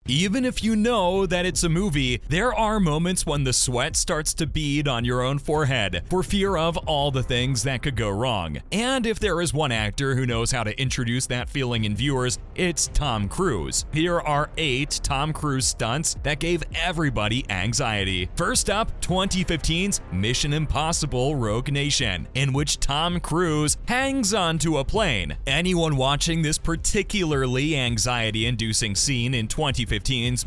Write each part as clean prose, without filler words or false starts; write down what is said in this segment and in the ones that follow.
Even if you know that it's a movie, there are moments when the sweat starts to bead on your own forehead for fear of all the things that could go wrong. And if there is one actor who knows how to introduce that feeling in viewers, it's Tom Cruise. Here are 8 Tom Cruise stunts that gave everybody anxiety. First up, 2015's Mission Impossible Rogue Nation, in which Tom Cruise hangs onto a plane. Anyone watching this particularly anxiety-inducing scene in 2015's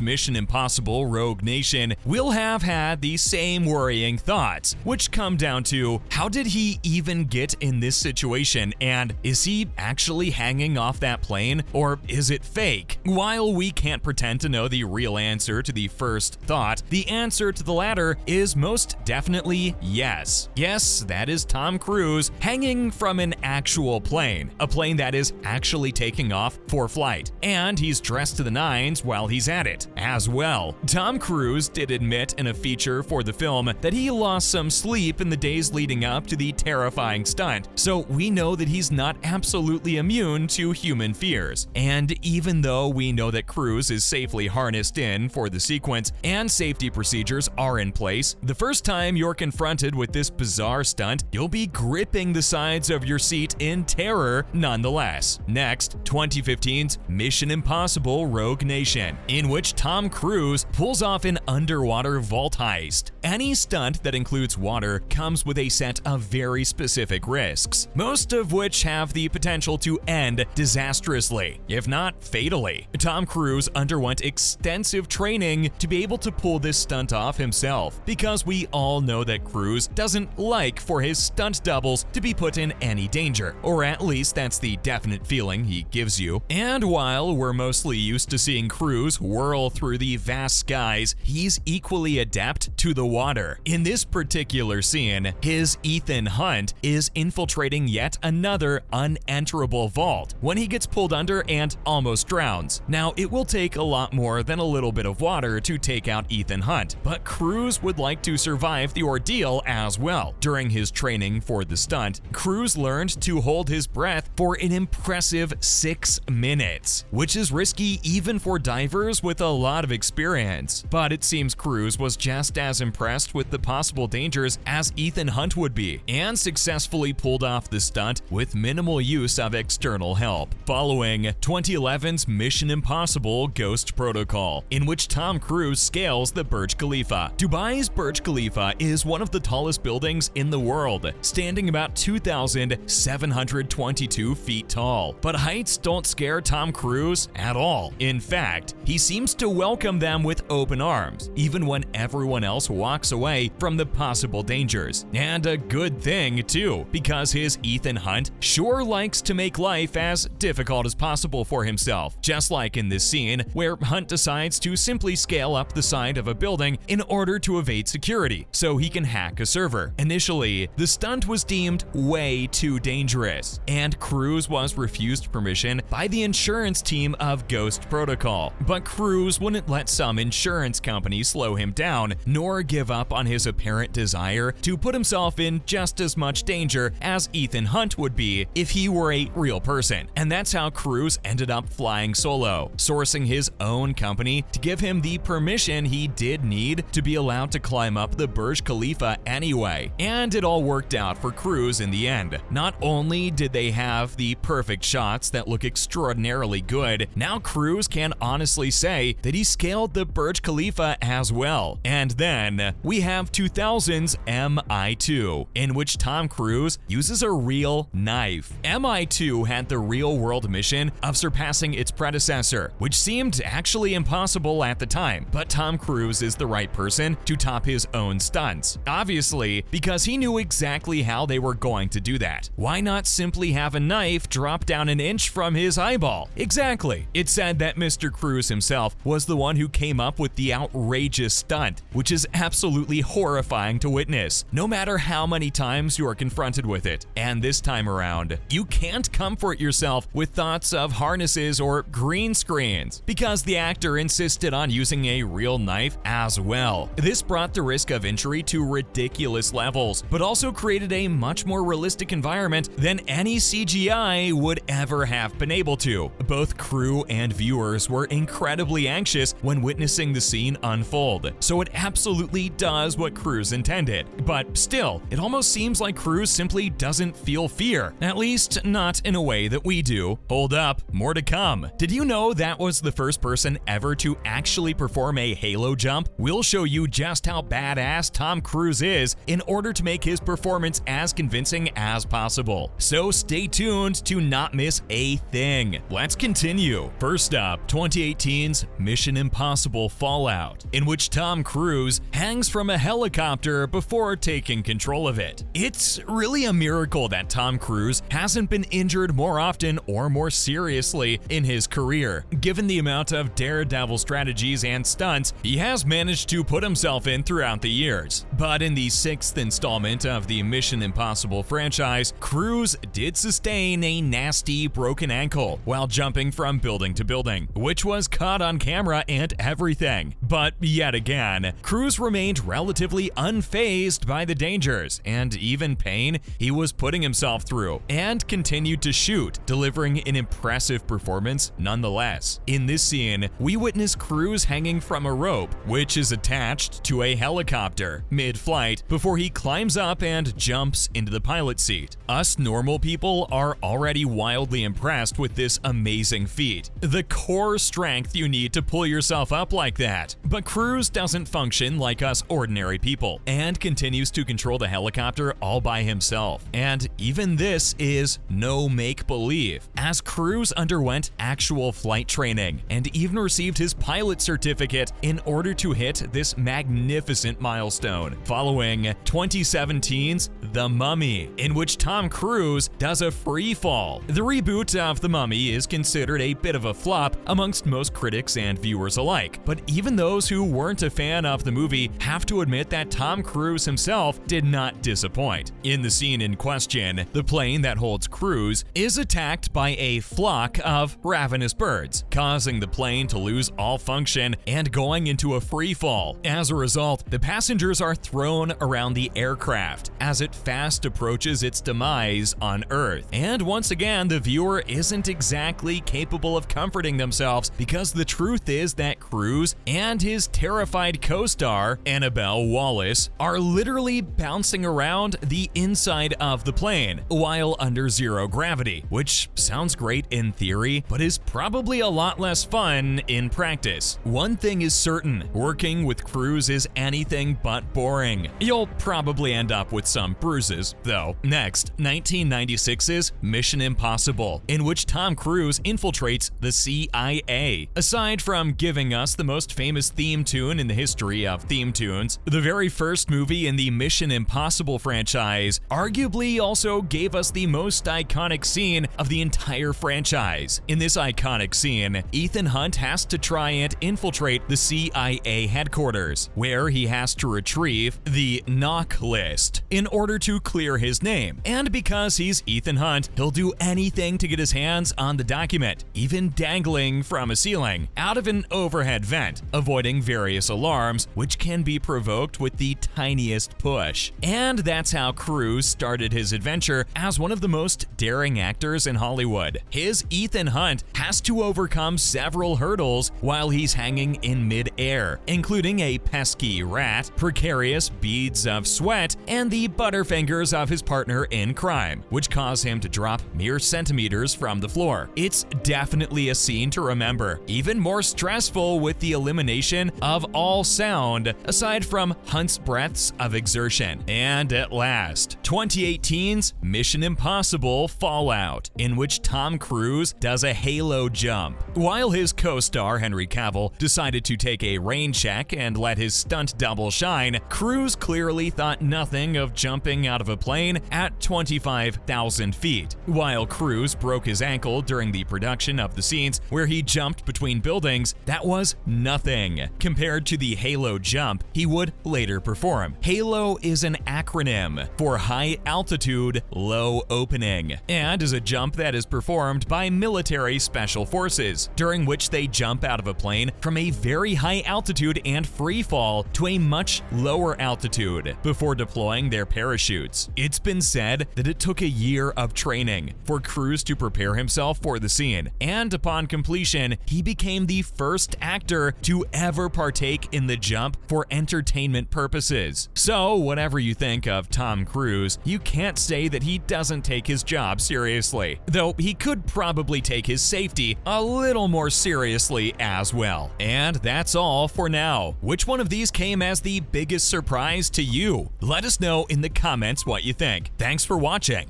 Mission Impossible Rogue Nation will have had the same worrying thoughts, which come down to, how did he even get in this situation, and is he actually hanging off that plane, or is it fake? While we can't pretend to know the real answer to the first thought, the answer to the latter is most definitely yes. Yes, that is Tom Cruise hanging from an actual plane, a plane that is actually taking off for flight, and he's dressed to the nines while he's at it as well. Tom Cruise did admit in a feature for the film that he lost some sleep in the days leading up to the terrifying stunt, so we know that he's not absolutely immune to human fears. And even though we know that Cruise is safely harnessed in for the sequence and safety procedures are in place, the first time you're confronted with this bizarre stunt, you'll be gripping the sides of your seat in terror nonetheless. Next, 2015's Mission Impossible Rogue Nation, in which Tom Cruise pulls off an underwater vault heist. Any stunt that includes water comes with a set of very specific risks, most of which have the potential to end disastrously, if not fatally. Tom Cruise underwent extensive training to be able to pull this stunt off himself, because we all know that Cruise doesn't like for his stunt doubles to be put in any danger, or at least that's the definite feeling he gives you. And while we're mostly used to seeing Cruise whirl through the vast skies, he's equally adept to the water. In this particular scene, his Ethan Hunt is infiltrating yet another unenterable vault when he gets pulled under and almost drowns. Now, it will take a lot more than a little bit of water to take out Ethan Hunt, but Cruise would like to survive the ordeal as well. During his training for the stunt, Cruise learned to hold his breath for an impressive 6 minutes, which is risky even for divers with a lot of experience. But it seems Cruise was just as impressed with the possible dangers as Ethan Hunt would be, and successfully pulled off the stunt with minimal use of external help. Following, 2011's Mission Impossible Ghost Protocol, in which Tom Cruise scales the Burj Khalifa. Dubai's Burj Khalifa is one of the tallest buildings in the world, standing about 2,722 feet tall. But heights don't scare Tom Cruise at all. In fact, he seems to welcome them with open arms, even when everyone else walks away from the possible dangers. And a good thing too, because his Ethan Hunt sure likes to make life as difficult as possible for himself, just like in this scene where Hunt decides to simply scale up the side of a building in order to evade security so he can hack a server. Initially, the stunt was deemed way too dangerous, and Cruise was refused permission by the insurance team of Ghost Protocol. But Cruise wouldn't let some insurance company slow him down, nor give up on his apparent desire to put himself in just as much danger as Ethan Hunt would be if he were a real person. And that's how Cruise ended up flying solo, sourcing his own company to give him the permission he did need to be allowed to climb up the Burj Khalifa anyway. And it all worked out for Cruise in the end. Not only did they have the perfect shots that look extraordinarily good, now Cruise can honestly say that he scaled the Burj Khalifa as well. And then we have 2000's MI2, in which Tom Cruise uses a real knife. MI2 had the real-world mission of surpassing its predecessor, which seemed actually impossible at the time, but Tom Cruise is the right person to top his own stunts. Obviously, because he knew exactly how they were going to do that. Why not simply have a knife drop down an inch from his eyeball? Exactly. It's said that Mr. Cruise himself was the one who came up with the outrageous stunt, which is absolutely horrifying to witness, no matter how many times you are confronted with it. And this time around, you can't comfort yourself with thoughts of harnesses or green screens, because the actor insisted on using a real knife as well. This brought the risk of injury to ridiculous levels, but also created a much more realistic environment than any CGI would ever have been able to. Both crew and viewers were incredibly incredibly anxious when witnessing the scene unfold, so it absolutely does what Cruise intended. But still, it almost seems like Cruise simply doesn't feel fear, at least not in a way that we do. Hold up, more to come. Did you know that was the first person ever to actually perform a halo jump? We'll show you just how badass Tom Cruise is in order to make his performance as convincing as possible. So stay tuned to not miss a thing. Let's continue. First up, 2018's Mission Impossible Fallout, in which Tom Cruise hangs from a helicopter before taking control of it. It's really a miracle that Tom Cruise hasn't been injured more often or more seriously in his career, given the amount of daredevil strategies and stunts he has managed to put himself in throughout the years. But in the 6th installment of the Mission Impossible franchise, Cruise did sustain a nasty broken ankle while jumping from building to building, which was caught on camera and everything. But yet again, Cruise remained relatively unfazed by the dangers and even pain he was putting himself through, and continued to shoot, delivering an impressive performance nonetheless. In this scene, we witness Cruise hanging from a rope, which is attached to a helicopter mid-flight, before he climbs up and jumps into the pilot seat. Us normal people are already wildly impressed with this amazing feat, the core strength you need to pull yourself up like that. But Cruise doesn't function like us ordinary people, and continues to control the helicopter all by himself. And even this is no make-believe, as Cruise underwent actual flight training and even received his pilot certificate in order to hit this magnificent milestone, following 2017's The Mummy, in which Tom Cruise does a free fall. The reboot of The Mummy is considered a bit of a flop amongst most critics and viewers alike, but even those who weren't a fan of the movie have to admit that Tom Cruise himself did not disappoint. In the scene in question, the plane that holds Cruise is attacked by a flock of ravenous birds, causing the plane to lose all function and going into a free fall. As a result, the passengers are thrown around the aircraft as it fast approaches its demise on Earth. And once again, the viewer isn't exactly capable of comforting themselves, because the truth is that Cruise and his terrified co-star, Annabelle Wallis, are literally bouncing around the inside of the plane while under zero gravity, which sounds great in theory, but is probably a lot less fun in practice. One thing is certain, working with Cruise is anything but boring. You'll probably end up with some bruises, though. Next, 1996's Mission Impossible, in which Tom Cruise infiltrates the CIA. Aside from giving us the most famous theme tune in the history of theme tunes, the very first movie in the Mission Impossible franchise arguably also gave us the most iconic scene of the entire franchise. In this iconic scene, Ethan Hunt has to try and infiltrate the CIA headquarters, where he has to retrieve the knock list in order to clear his name. And because he's Ethan Hunt, he'll do anything to get his hands on the document, even dangling from a ceiling out of an overhead vent, avoiding various alarms which can be provoked with the tiniest push. And that's how Cruise started his adventure as one of the most daring actors in Hollywood. His Ethan Hunt has to overcome several hurdles while he's hanging in mid-air, including a pesky rat, precarious beads of sweat, and the butterfingers of his partner in crime, which cause him to drop mere centimeters from the floor. It's definitely a scene to remember, even more stressful with the elimination of all sound, aside from Hunt's breaths of exertion. And at last, 2018's Mission Impossible Fallout, in which Tom Cruise does a halo jump. While his co-star Henry Cavill decided to take a rain check and let his stunt double shine, Cruise clearly thought nothing of jumping out of a plane at 25,000 feet. While Cruise broke his ankle during the production of the scenes where he jumped between buildings, that was nothing compared to the halo jump he would later perform. Halo is an acronym for High Altitude altitude low opening, and is a jump that is performed by military special forces, during which they jump out of a plane from a very high altitude and free fall to a much lower altitude before deploying their parachutes. It's been said that it took a year of training for Cruise to prepare himself for the scene, and upon completion, he became the first actor to ever partake in the jump for entertainment purposes. So, whatever you think of Tom Cruise, you can't say that he doesn't take his job seriously, though he could probably take his safety a little more seriously as well. And that's all for now. Which one of these came as the biggest surprise to you? Let us know in the comments what you think. Thanks for watching.